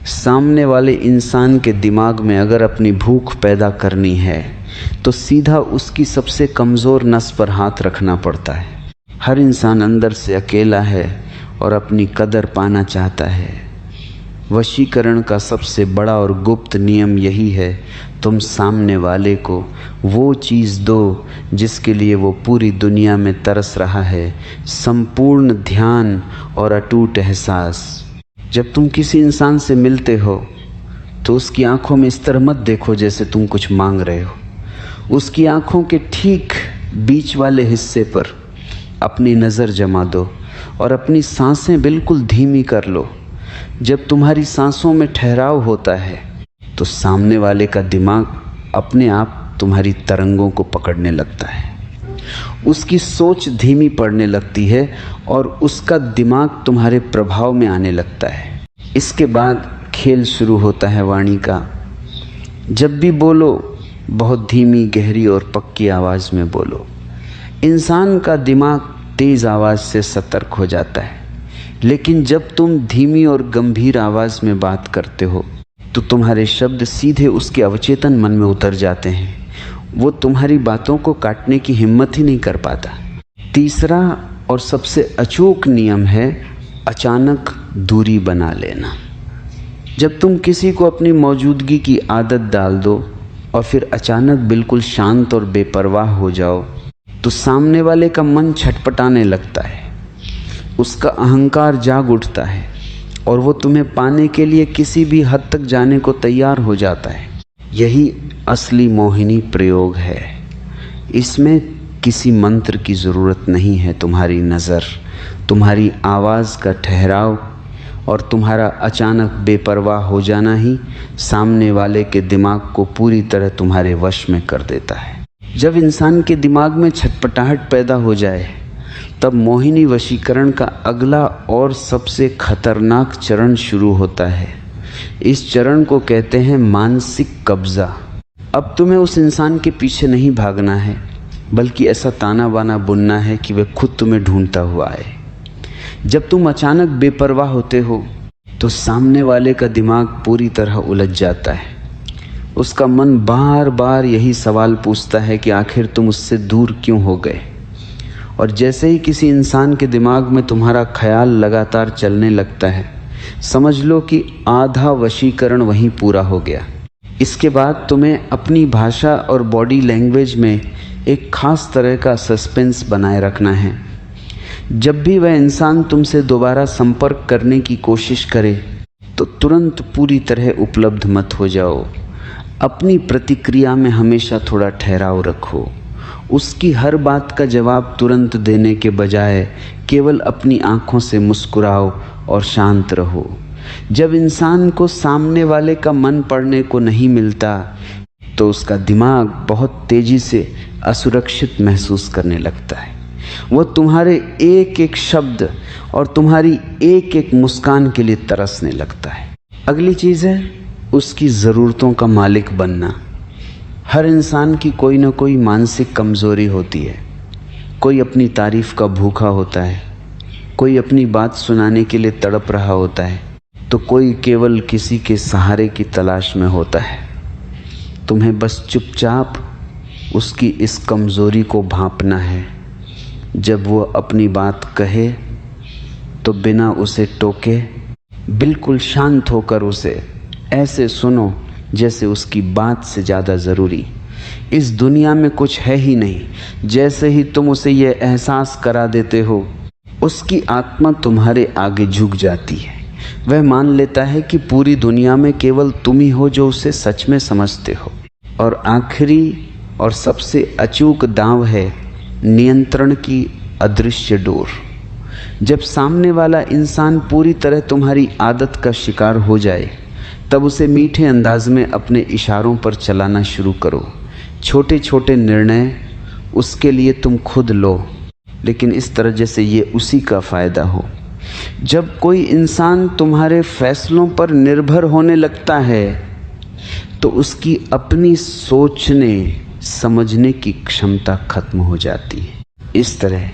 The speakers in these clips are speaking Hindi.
सामने वाले इंसान के दिमाग में अगर अपनी भूख पैदा करनी है तो सीधा उसकी सबसे कमज़ोर नस पर हाथ रखना पड़ता है। हर इंसान अंदर से अकेला है और अपनी कदर पाना चाहता है। वशीकरण का सबसे बड़ा और गुप्त नियम यही है, तुम सामने वाले को वो चीज़ दो जिसके लिए वो पूरी दुनिया में तरस रहा है, संपूर्ण ध्यान और अटूट एहसास। जब तुम किसी इंसान से मिलते हो तो उसकी आंखों में इस तरह मत देखो जैसे तुम कुछ मांग रहे हो। उसकी आंखों के ठीक बीच वाले हिस्से पर अपनी नज़र जमा दो और अपनी सांसें बिल्कुल धीमी कर लो। जब तुम्हारी सांसों में ठहराव होता है तो सामने वाले का दिमाग अपने आप तुम्हारी तरंगों को पकड़ने लगता है, उसकी सोच धीमी पड़ने लगती है और उसका दिमाग तुम्हारे प्रभाव में आने लगता है। इसके बाद खेल शुरू होता है वाणी का। जब भी बोलो बहुत धीमी, गहरी और पक्की आवाज़ में बोलो। इंसान का दिमाग तेज़ आवाज़ से सतर्क हो जाता है, लेकिन जब तुम धीमी और गंभीर आवाज़ में बात करते हो तो तुम्हारे शब्द सीधे उसके अवचेतन मन में उतर जाते हैं। वो तुम्हारी बातों को काटने की हिम्मत ही नहीं कर पाता। तीसरा और सबसे अचूक नियम है अचानक दूरी बना लेना। जब तुम किसी को अपनी मौजूदगी की आदत डाल दो और फिर अचानक बिल्कुल शांत और बेपरवाह हो जाओ तो सामने वाले का मन छटपटाने लगता है, उसका अहंकार जाग उठता है और वो तुम्हें पाने के लिए किसी भी हद तक जाने को तैयार हो जाता है। यही असली मोहिनी प्रयोग है। इसमें किसी मंत्र की ज़रूरत नहीं है। तुम्हारी नज़र, तुम्हारी आवाज़ का ठहराव और तुम्हारा अचानक बेपरवाह हो जाना ही सामने वाले के दिमाग को पूरी तरह तुम्हारे वश में कर देता है। जब इंसान के दिमाग में छटपटाहट पैदा हो जाए तब मोहिनी वशीकरण का अगला और सबसे खतरनाक चरण शुरू होता है। इस चरण को कहते हैं मानसिक कब्जा। अब तुम्हें उस इंसान के पीछे नहीं भागना है, बल्कि ऐसा ताना बाना बुनना है कि वह खुद तुम्हें ढूंढता हुआ आए। जब तुम अचानक बेपरवाह होते हो तो सामने वाले का दिमाग पूरी तरह उलझ जाता है। उसका मन बार बार यही सवाल पूछता है कि आखिर तुम उससे दूर क्यों हो गए। और जैसे ही किसी इंसान के दिमाग में तुम्हारा ख्याल लगातार चलने लगता है, समझ लो कि आधा वशीकरण वहीं पूरा हो गया। इसके बाद तुम्हें अपनी भाषा और बॉडी लैंग्वेज में एक खास तरह का सस्पेंस बनाए रखना है। जब भी वह इंसान तुमसे दोबारा संपर्क करने की कोशिश करे तो तुरंत पूरी तरह उपलब्ध मत हो जाओ। अपनी प्रतिक्रिया में हमेशा थोड़ा ठहराव रखो। उसकी हर बात का जवाब तुरंत देने के बजाय केवल अपनी आंखों से मुस्कुराओ और शांत रहो। जब इंसान को सामने वाले का मन पढ़ने को नहीं मिलता तो उसका दिमाग बहुत तेज़ी से असुरक्षित महसूस करने लगता है। वो तुम्हारे एक एक शब्द और तुम्हारी एक एक मुस्कान के लिए तरसने लगता है। अगली चीज़ है उसकी ज़रूरतों का मालिक बनना। हर इंसान की कोई ना कोई मानसिक कमज़ोरी होती है। कोई अपनी तारीफ़ का भूखा होता है, कोई अपनी बात सुनाने के लिए तड़प रहा होता है, तो कोई केवल किसी के सहारे की तलाश में होता है। तुम्हें बस चुपचाप उसकी इस कमज़ोरी को भांपना है। जब वो अपनी बात कहे तो बिना उसे टोके बिल्कुल शांत होकर उसे ऐसे सुनो जैसे उसकी बात से ज़्यादा ज़रूरी इस दुनिया में कुछ है ही नहीं। जैसे ही तुम उसे यह एहसास करा देते हो, उसकी आत्मा तुम्हारे आगे झुक जाती है। वह मान लेता है कि पूरी दुनिया में केवल तुम ही हो जो उसे सच में समझते हो। और आखिरी और सबसे अचूक दांव है नियंत्रण की अदृश्य डोर। जब सामने वाला इंसान पूरी तरह तुम्हारी आदत का शिकार हो जाए तब उसे मीठे अंदाज में अपने इशारों पर चलाना शुरू करो। छोटे छोटे निर्णय उसके लिए तुम खुद लो, लेकिन इस तरह जैसे ये उसी का फ़ायदा हो। जब कोई इंसान तुम्हारे फैसलों पर निर्भर होने लगता है तो उसकी अपनी सोचने समझने की क्षमता खत्म हो जाती है। इस तरह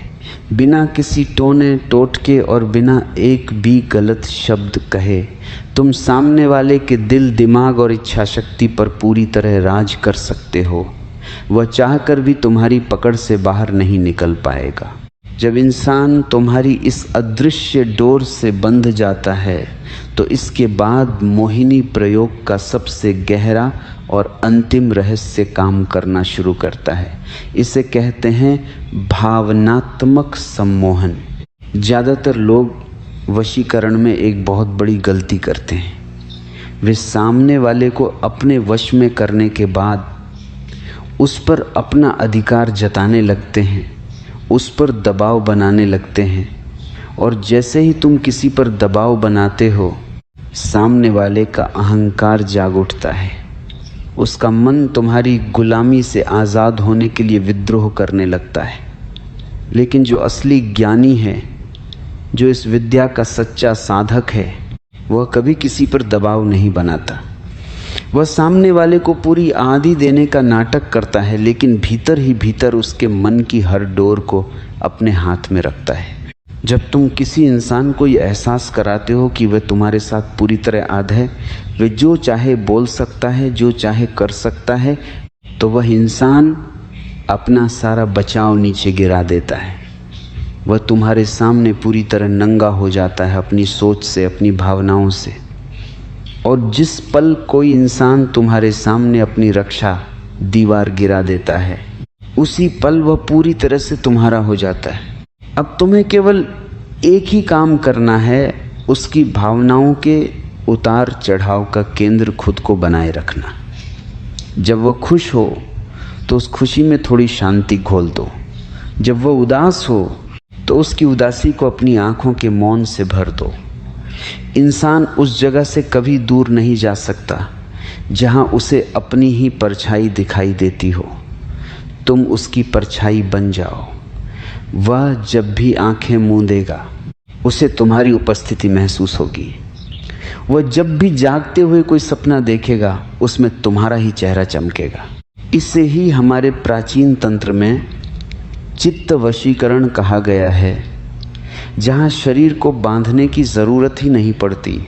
बिना किसी टोने टोटके और बिना एक भी गलत शब्द कहे तुम सामने वाले के दिल, दिमाग और इच्छा शक्ति पर पूरी तरह राज कर सकते हो। वह चाहकर भी तुम्हारी पकड़ से बाहर नहीं निकल पाएगा। जब इंसान तुम्हारी इस अदृश्य डोर से बंध जाता है तो इसके बाद मोहिनी प्रयोग का सबसे गहरा और अंतिम रहस्य काम करना शुरू करता है। इसे कहते हैं भावनात्मक सम्मोहन। ज़्यादातर लोग वशीकरण में एक बहुत बड़ी गलती करते हैं। वे सामने वाले को अपने वश में करने के बाद उस पर अपना अधिकार जताने लगते हैं, उस पर दबाव बनाने लगते हैं, और जैसे ही तुम किसी पर दबाव बनाते हो, सामने वाले का अहंकार जाग उठता है। उसका मन तुम्हारी गुलामी से आज़ाद होने के लिए विद्रोह करने लगता है। लेकिन जो असली ज्ञानी है, जो इस विद्या का सच्चा साधक है, वह कभी किसी पर दबाव नहीं बनाता। वह सामने वाले को पूरी आज़ादी देने का नाटक करता है, लेकिन भीतर ही भीतर उसके मन की हर डोर को अपने हाथ में रखता है। जब तुम किसी इंसान को ये एहसास कराते हो कि वह तुम्हारे साथ पूरी तरह आध है, वह जो चाहे बोल सकता है, जो चाहे कर सकता है, तो वह इंसान अपना सारा बचाव नीचे गिरा देता है। वह तुम्हारे सामने पूरी तरह नंगा हो जाता है अपनी सोच से, अपनी भावनाओं से। और जिस पल कोई इंसान तुम्हारे सामने अपनी रक्षा दीवार गिरा देता है, उसी पल वह पूरी तरह से तुम्हारा हो जाता है। अब तुम्हें केवल एक ही काम करना है, उसकी भावनाओं के उतार चढ़ाव का केंद्र खुद को बनाए रखना। जब वह खुश हो तो उस खुशी में थोड़ी शांति घोल दो। जब वह उदास हो तो उसकी उदासी को अपनी आंखों के मौन से भर दो। इंसान उस जगह से कभी दूर नहीं जा सकता जहां उसे अपनी ही परछाई दिखाई देती हो। तुम उसकी परछाई बन जाओ। वह जब भी आंखें मूंदेगा, उसे तुम्हारी उपस्थिति महसूस होगी। वह जब भी जागते हुए कोई सपना देखेगा, उसमें तुम्हारा ही चेहरा चमकेगा। इसे ही हमारे प्राचीन तंत्र में चित्त वशीकरण कहा गया है, जहाँ शरीर को बांधने की ज़रूरत ही नहीं पड़ती।